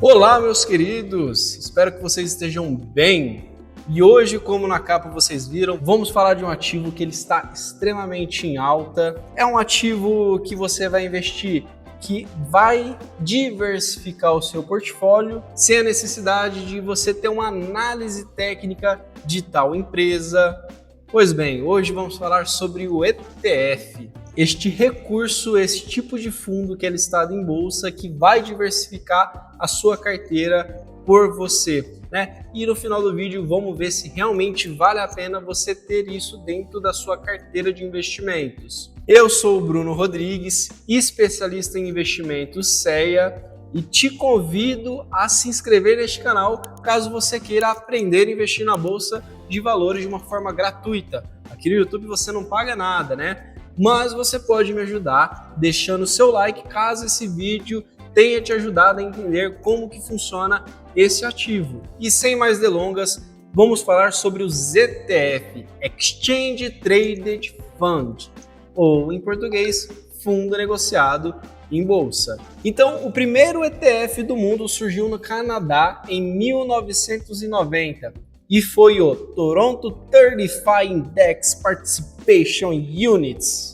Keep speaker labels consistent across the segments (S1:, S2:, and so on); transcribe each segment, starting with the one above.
S1: Olá, meus queridos! Espero que vocês estejam bem. E hoje, como na capa vocês viram, vamos falar de um ativo que ele está extremamente em alta. É um ativo que você vai investir, que vai diversificar o seu portfólio sem a necessidade de você ter uma análise técnica de tal empresa. Pois bem, hoje vamos falar sobre o ETF. Este recurso, esse tipo de fundo que é listado em bolsa, que vai diversificar a sua carteira por você, né? E no final do vídeo vamos ver se realmente vale a pena você ter isso dentro da sua carteira de investimentos. Eu sou o Bruno Rodrigues, especialista em investimentos CEA, e te convido a se inscrever neste canal caso você queira aprender a investir na bolsa de valores de uma forma gratuita. Aqui no YouTube você não paga nada, né? Mas você pode me ajudar deixando o seu like caso esse vídeo tenha te ajudado a entender como que funciona esse ativo. E sem mais delongas, vamos falar sobre os ETF, Exchange Traded Fund, ou em português, Fundo Negociado em Bolsa. Então, o primeiro ETF do mundo surgiu no Canadá em 1990 e foi o Toronto 35 Index Participation Units.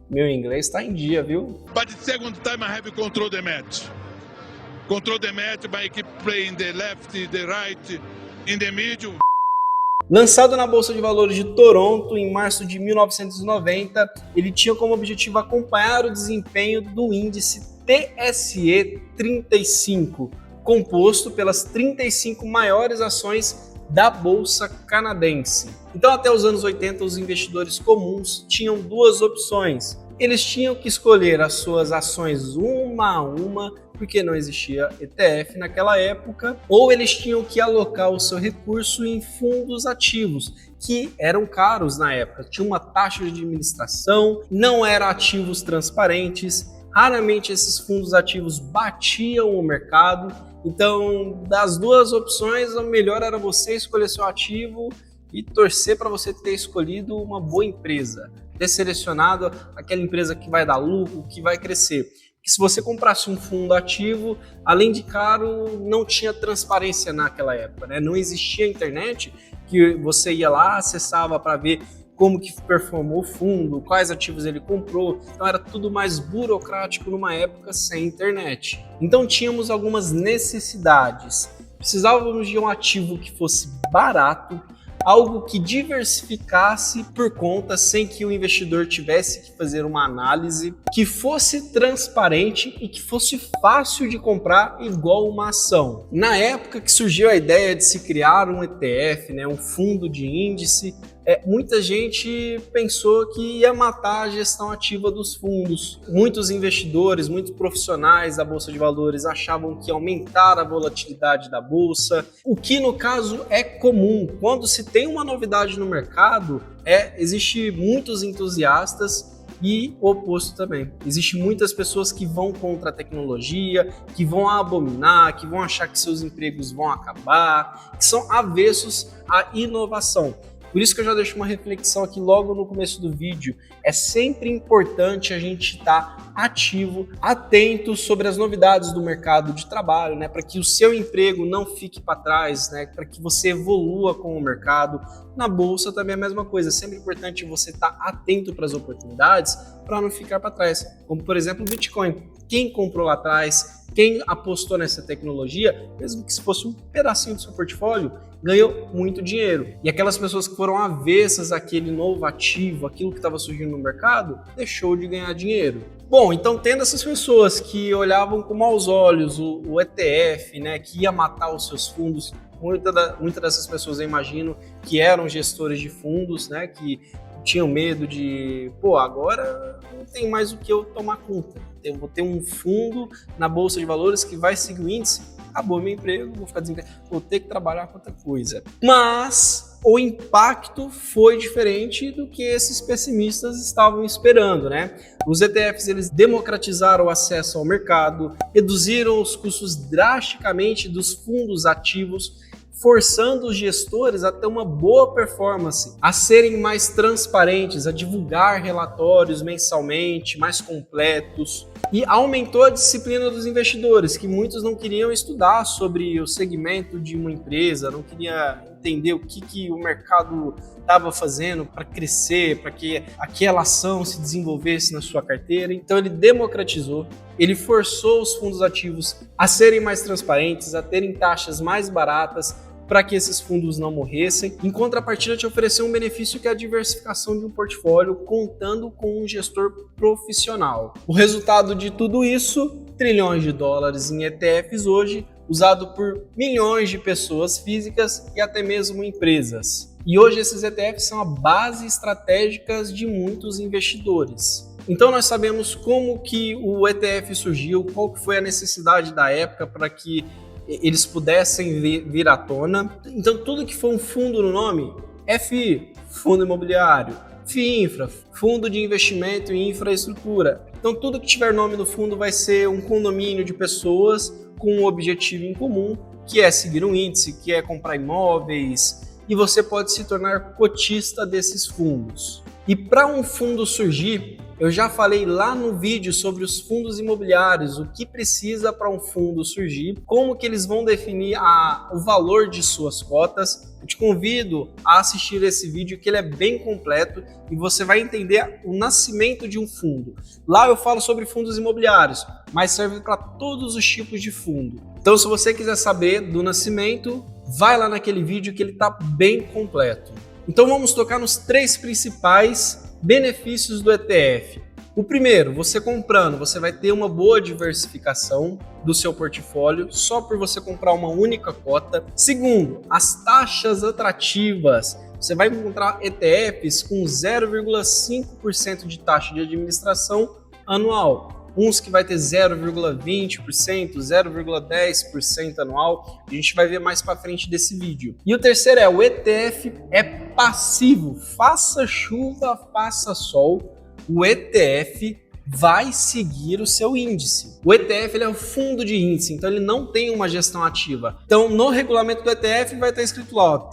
S1: Meu inglês está em dia, viu?
S2: But the second time I have control the match. Control the match by keep playing the left, the right, in the middle.
S1: Lançado na Bolsa de Valores de Toronto em março de 1990, ele tinha como objetivo acompanhar o desempenho do índice TSE 35, composto pelas 35 maiores ações da Bolsa canadense. Então, até os anos 80, os investidores comuns tinham duas opções. Eles tinham que escolher as suas ações uma a uma, porque não existia ETF naquela época, ou eles tinham que alocar o seu recurso em fundos ativos, que eram caros na época, tinha uma taxa de administração, não eram ativos transparentes, raramente esses fundos ativos batiam o mercado. Então, das duas opções, o melhor era você escolher seu ativo e torcer para você ter escolhido uma boa empresa, ter selecionado aquela empresa que vai dar lucro, que vai crescer. Que se você comprasse um fundo ativo, além de caro, não tinha transparência naquela época, né? Não existia internet que você ia lá, acessava para ver como que performou o fundo, quais ativos ele comprou. Então era tudo mais burocrático numa época sem internet. Então tínhamos algumas necessidades. Precisávamos de um ativo que fosse barato, algo que diversificasse por conta sem que o investidor tivesse que fazer uma análise, que fosse transparente e que fosse fácil de comprar igual uma ação. Na época que surgiu a ideia de se criar um ETF, né, um fundo de índice, muita gente pensou que ia matar a gestão ativa dos fundos. Muitos investidores, muitos profissionais da Bolsa de Valores achavam que ia aumentar a volatilidade da Bolsa, o que no caso é comum. Quando se tem uma novidade no mercado, existe muitos entusiastas e o oposto também. Existem muitas pessoas que vão contra a tecnologia, que vão abominar, que vão achar que seus empregos vão acabar, que são avessos à inovação. Por isso que eu já deixo uma reflexão aqui logo no começo do vídeo. É sempre importante a gente estar ativo, atento sobre as novidades do mercado de trabalho, né? Para que o seu emprego não fique para trás, né? Para que você evolua com o mercado. Na bolsa também é a mesma coisa. É sempre importante você estar atento para as oportunidades para não ficar para trás. Como, por exemplo, o Bitcoin. Quem comprou lá atrás, quem apostou nessa tecnologia, mesmo que se fosse um pedacinho do seu portfólio, ganhou muito dinheiro. E aquelas pessoas que foram avessas àquele novo ativo, aquilo que estava surgindo no mercado, deixou de ganhar dinheiro. Bom, então tendo essas pessoas que olhavam com maus olhos o ETF, né, que ia matar os seus fundos, muitas dessas pessoas eu imagino que eram gestores de fundos, né, que tinham medo de, agora não tem mais o que eu tomar conta. Eu vou ter um fundo na Bolsa de Valores que vai seguir o índice, acabou meu emprego, vou ficar desempregado, vou ter que trabalhar com outra coisa. Mas o impacto foi diferente do que esses pessimistas estavam esperando, né? Os ETFs, eles democratizaram o acesso ao mercado, reduziram os custos drasticamente dos fundos ativos, forçando os gestores a ter uma boa performance, a serem mais transparentes, a divulgar relatórios mensalmente, mais completos. E aumentou a disciplina dos investidores, que muitos não queriam estudar sobre o segmento de uma empresa, não queriam entender o que o mercado estava fazendo para crescer, para que aquela ação se desenvolvesse na sua carteira. Então ele democratizou, ele forçou os fundos ativos a serem mais transparentes, a terem taxas mais baratas, para que esses fundos não morressem. Em contrapartida, te ofereceu um benefício que é a diversificação de um portfólio, contando com um gestor profissional. O resultado de tudo isso, trilhões de dólares em ETFs hoje, usado por milhões de pessoas físicas e até mesmo empresas. E hoje esses ETFs são a base estratégica de muitos investidores. Então nós sabemos como que o ETF surgiu, qual que foi a necessidade da época para que eles pudessem vir à tona. Então tudo que for um fundo no nome, FI, fundo imobiliário, FIINFRA, fundo de investimento em infraestrutura. Então tudo que tiver nome no fundo vai ser um condomínio de pessoas com um objetivo em comum, que é seguir um índice, que é comprar imóveis, e você pode se tornar cotista desses fundos. E para um fundo surgir, eu já falei lá no vídeo sobre os fundos imobiliários, o que precisa para um fundo surgir, como que eles vão definir o valor de suas cotas. Eu te convido a assistir esse vídeo, que ele é bem completo e você vai entender o nascimento de um fundo. Lá eu falo sobre fundos imobiliários, mas serve para todos os tipos de fundo. Então, se você quiser saber do nascimento, vai lá naquele vídeo que ele está bem completo. Então vamos tocar nos 3 principais benefícios do ETF. O primeiro, você comprando, você vai ter uma boa diversificação do seu portfólio só por você comprar uma única cota. Segundo, as taxas atrativas. Você vai encontrar ETFs com 0,5% de taxa de administração anual. Uns que vai ter 0,20%, 0,10% anual. A gente vai ver mais para frente desse vídeo. E o terceiro o ETF é passivo. Faça chuva, faça sol, o ETF vai seguir o seu índice. O ETF ele é um fundo de índice, então ele não tem uma gestão ativa. Então no regulamento do ETF vai estar escrito lá,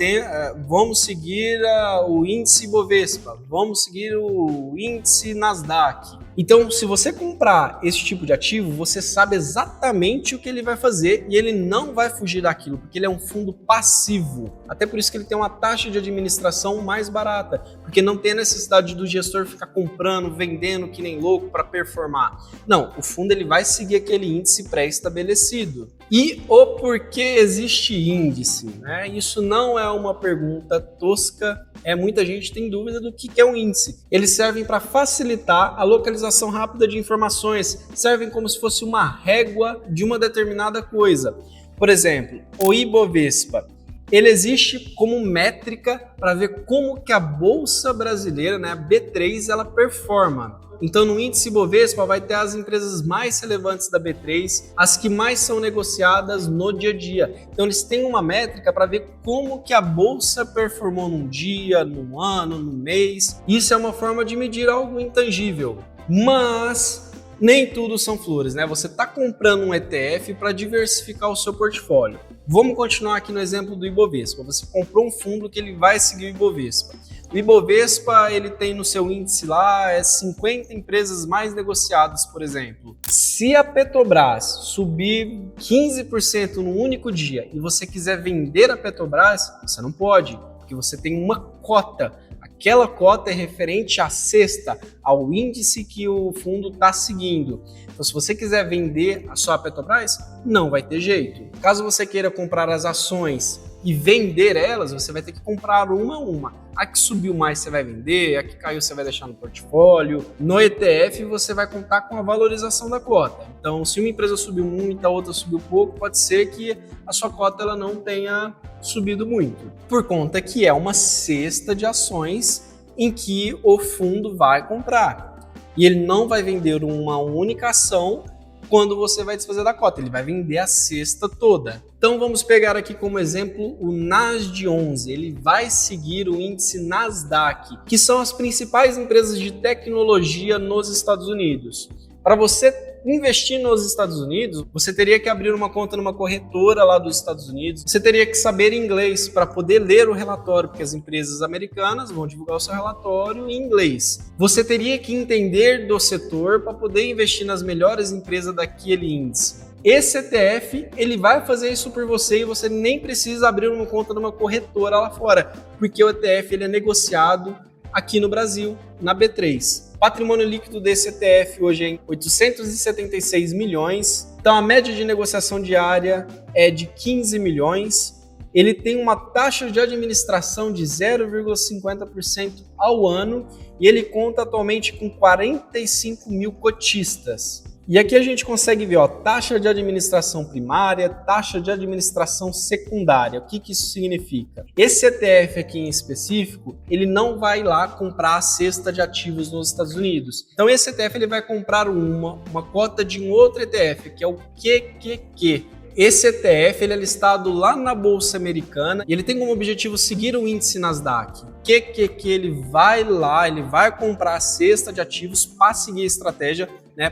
S1: vamos seguir o índice Bovespa, vamos seguir o índice Nasdaq. Então, se você comprar esse tipo de ativo, você sabe exatamente o que ele vai fazer e ele não vai fugir daquilo, porque ele é um fundo passivo. Até por isso que ele tem uma taxa de administração mais barata, porque não tem a necessidade do gestor ficar comprando, vendendo que nem louco para performar. Não, o fundo ele vai seguir aquele índice pré-estabelecido. E o porquê existe índice, né? Isso não é uma pergunta tosca. Muita gente tem dúvida do que é um índice. Eles servem para facilitar a localização rápida de informações, servem como se fosse uma régua de uma determinada coisa. Por exemplo, o Ibovespa, ele existe como métrica para ver como que a Bolsa Brasileira, né, a B3, ela performa. Então no índice Bovespa vai ter as empresas mais relevantes da B3, as que mais são negociadas no dia a dia. Então eles têm uma métrica para ver como que a bolsa performou num dia, num ano, num mês. Isso é uma forma de medir algo intangível. Mas nem tudo são flores, né? Você está comprando um ETF para diversificar o seu portfólio. Vamos continuar aqui no exemplo do Ibovespa. Você comprou um fundo que ele vai seguir o Ibovespa. O Ibovespa, ele tem no seu índice lá 50 empresas mais negociadas, por exemplo. Se a Petrobras subir 15% no único dia e você quiser vender a Petrobras, você não pode, porque você tem uma cota. Aquela cota é referente à cesta, ao índice que o fundo está seguindo. Então, se você quiser vender só a Petrobras, não vai ter jeito. Caso você queira comprar as ações e vender elas, você vai ter que comprar uma a uma. A que subiu mais você vai vender, a que caiu você vai deixar no portfólio. No ETF você vai contar com a valorização da cota. Então, se uma empresa subiu muito, a outra subiu pouco, pode ser que a sua cota ela não tenha subido muito. Por conta que é uma cesta de ações em que o fundo vai comprar. E ele não vai vender uma única ação quando você vai desfazer da cota, ele vai vender a cesta toda. Então vamos pegar aqui como exemplo o Nasdaq, ele vai seguir o índice Nasdaq, que são as principais empresas de tecnologia nos Estados Unidos. Para você investir nos Estados Unidos, você teria que abrir uma conta numa corretora lá dos Estados Unidos, você teria que saber inglês para poder ler o relatório, porque as empresas americanas vão divulgar o seu relatório em inglês. Você teria que entender do setor para poder investir nas melhores empresas daquele índice. Esse ETF, ele vai fazer isso por você e você nem precisa abrir uma conta numa corretora lá fora, porque o ETF ele é negociado aqui no Brasil, na B3. O patrimônio líquido desse ETF hoje é em 876 milhões, então a média de negociação diária é de 15 milhões. Ele tem uma taxa de administração de 0,50% ao ano e ele conta atualmente com 45 mil cotistas. E aqui a gente consegue ver, taxa de administração primária, taxa de administração secundária. O que isso significa? Esse ETF aqui em específico, ele não vai lá comprar a cesta de ativos nos Estados Unidos. Então esse ETF ele vai comprar uma cota de um outro ETF, que é o QQQ. Esse ETF ele é listado lá na Bolsa Americana e ele tem como objetivo seguir o índice Nasdaq. O QQQ ele vai lá, ele vai comprar a cesta de ativos para seguir a estratégia,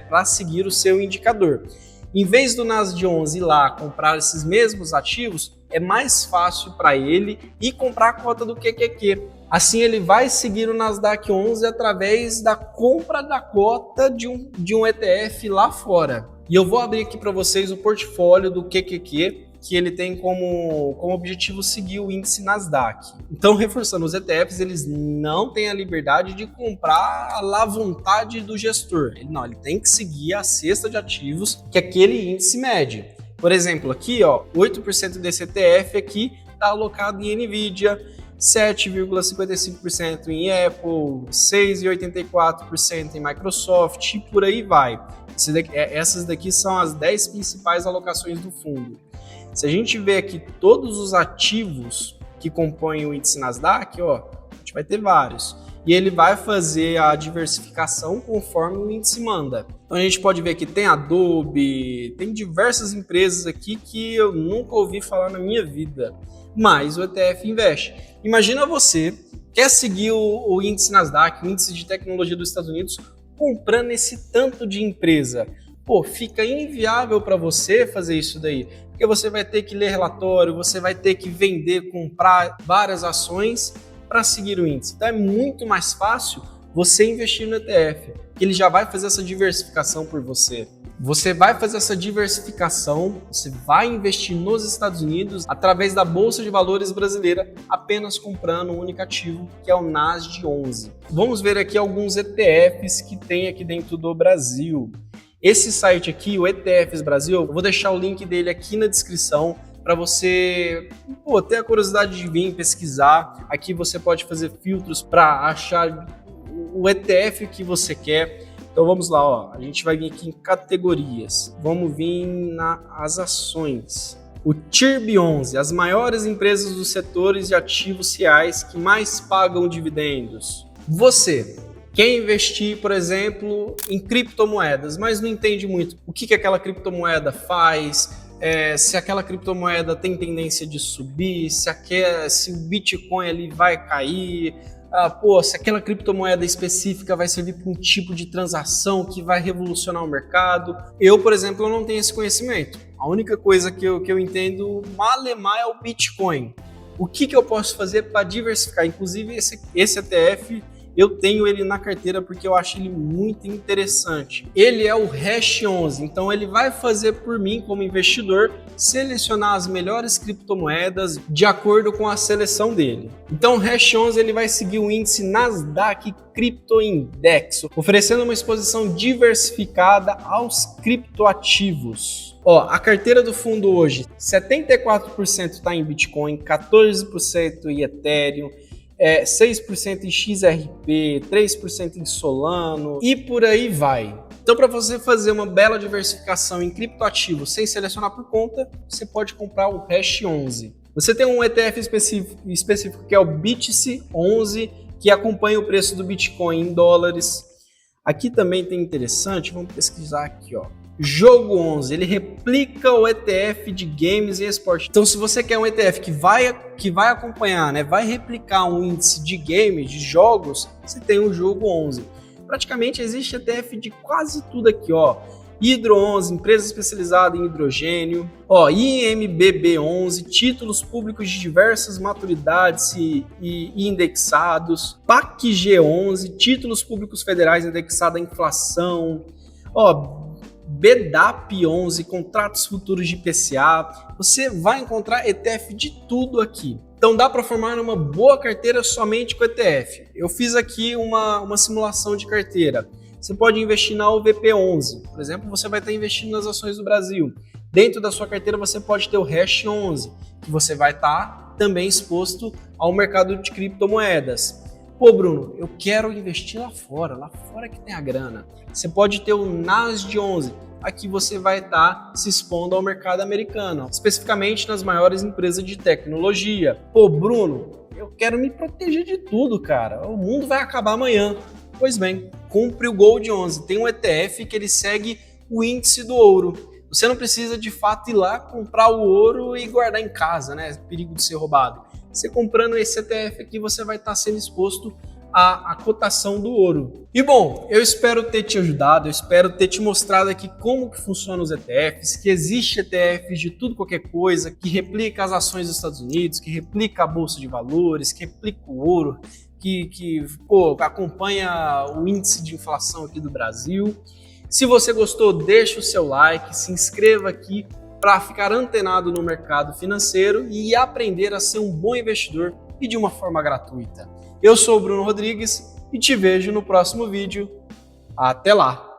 S1: para seguir o seu indicador. Em vez do Nasdaq ir lá comprar esses mesmos ativos, é mais fácil para ele ir comprar a cota do QQQ. Assim ele vai seguir o Nasdaq 11 através da compra da cota de um ETF lá fora. E eu vou abrir aqui para vocês o portfólio do QQQ, que ele tem como objetivo seguir o índice Nasdaq. Então, reforçando, os ETFs eles não têm a liberdade de comprar à vontade do gestor. Ele tem que seguir a cesta de ativos que aquele índice mede. Por exemplo, aqui, 8% desse ETF aqui está alocado em NVIDIA, 7,55% em Apple, 6,84% em Microsoft e por aí vai. Essas daqui são as 10 principais alocações do fundo. Se a gente ver aqui todos os ativos que compõem o índice Nasdaq, a gente vai ter vários. E ele vai fazer a diversificação conforme o índice manda. Então a gente pode ver que tem Adobe, tem diversas empresas aqui que eu nunca ouvi falar na minha vida, mas o ETF investe. Imagina você quer seguir o índice Nasdaq, o índice de tecnologia dos Estados Unidos, comprando esse tanto de empresa. Fica inviável para você fazer isso daí, porque você vai ter que ler relatório, você vai ter que vender, comprar várias ações para seguir o índice. Então é muito mais fácil você investir no ETF, que ele já vai fazer essa diversificação por você. Você vai fazer essa diversificação, você vai investir nos Estados Unidos através da Bolsa de Valores brasileira, apenas comprando um único ativo, que é o Nasdaq 11. Vamos ver aqui alguns ETFs que tem aqui dentro do Brasil. Esse site aqui, o ETFs Brasil, eu vou deixar o link dele aqui na descrição para você ter a curiosidade de vir pesquisar. Aqui você pode fazer filtros para achar o ETF que você quer. Então vamos lá, a gente vai vir aqui em categorias. Vamos vir nas ações. O TIRB11, as maiores empresas dos setores de ativos reais que mais pagam dividendos. Você quer investir, por exemplo, em criptomoedas, mas não entende muito o que aquela criptomoeda faz, se aquela criptomoeda tem tendência de subir, se o Bitcoin ali vai cair, se aquela criptomoeda específica vai servir para um tipo de transação que vai revolucionar o mercado. Eu, por exemplo, não tenho esse conhecimento. A única coisa que eu entendo malemar é o Bitcoin. O que eu posso fazer para diversificar? Inclusive, esse ETF, eu tenho ele na carteira porque eu acho ele muito interessante. Ele é o Hash 11, então ele vai fazer por mim, como investidor, selecionar as melhores criptomoedas de acordo com a seleção dele. Então o Hash 11 ele vai seguir o índice Nasdaq Crypto Index, oferecendo uma exposição diversificada aos criptoativos. A carteira do fundo hoje, 74% está em Bitcoin, 14% em Ethereum, 6% em XRP, 3% em Solano e por aí vai. Então, para você fazer uma bela diversificação em criptoativos sem selecionar por conta, você pode comprar o Hash 11. Você tem um ETF específico que é o BTC 11, que acompanha o preço do Bitcoin em dólares. Aqui também tem interessante, vamos pesquisar aqui, Jogo 11, ele replica o ETF de games e esporte. Então, se você quer um ETF que vai acompanhar, vai replicar um índice de games, de jogos, você tem o Jogo 11. Praticamente existe ETF de quase tudo aqui, Hidro 11, empresa especializada em hidrogênio. Ó, IMBB 11, títulos públicos de diversas maturidades e indexados. PACG 11, títulos públicos federais indexados à inflação. Ó, BDAP 11, contratos futuros de IPCA. Você vai encontrar ETF de tudo aqui. Então dá para formar uma boa carteira somente com ETF. Eu fiz aqui uma simulação de carteira. Você pode investir na UVP11, por exemplo, você vai estar investindo nas ações do Brasil. Dentro da sua carteira você pode ter o Hash 11, que você vai estar também exposto ao mercado de criptomoedas. Pô, Bruno, eu quero investir lá fora que tem a grana. Você pode ter o Nasdaq 11, aqui você vai estar se expondo ao mercado americano, especificamente nas maiores empresas de tecnologia. Pô, Bruno, eu quero me proteger de tudo, cara. O mundo vai acabar amanhã. Pois bem, compre o Gold 11. Tem um ETF que ele segue o índice do ouro. Você não precisa de fato ir lá comprar o ouro e guardar em casa, né? Perigo de ser roubado. Você comprando esse ETF aqui, você vai estar sendo exposto à cotação do ouro. E bom, eu espero ter te ajudado, eu espero ter te mostrado aqui como que funcionam os ETFs, que existe ETFs de tudo qualquer coisa, que replica as ações dos Estados Unidos, que replica a Bolsa de Valores, que replica o ouro, que acompanha o índice de inflação aqui do Brasil. Se você gostou, deixa o seu like, se inscreva aqui para ficar antenado no mercado financeiro e aprender a ser um bom investidor e de uma forma gratuita. Eu sou o Bruno Rodrigues e te vejo no próximo vídeo. Até lá!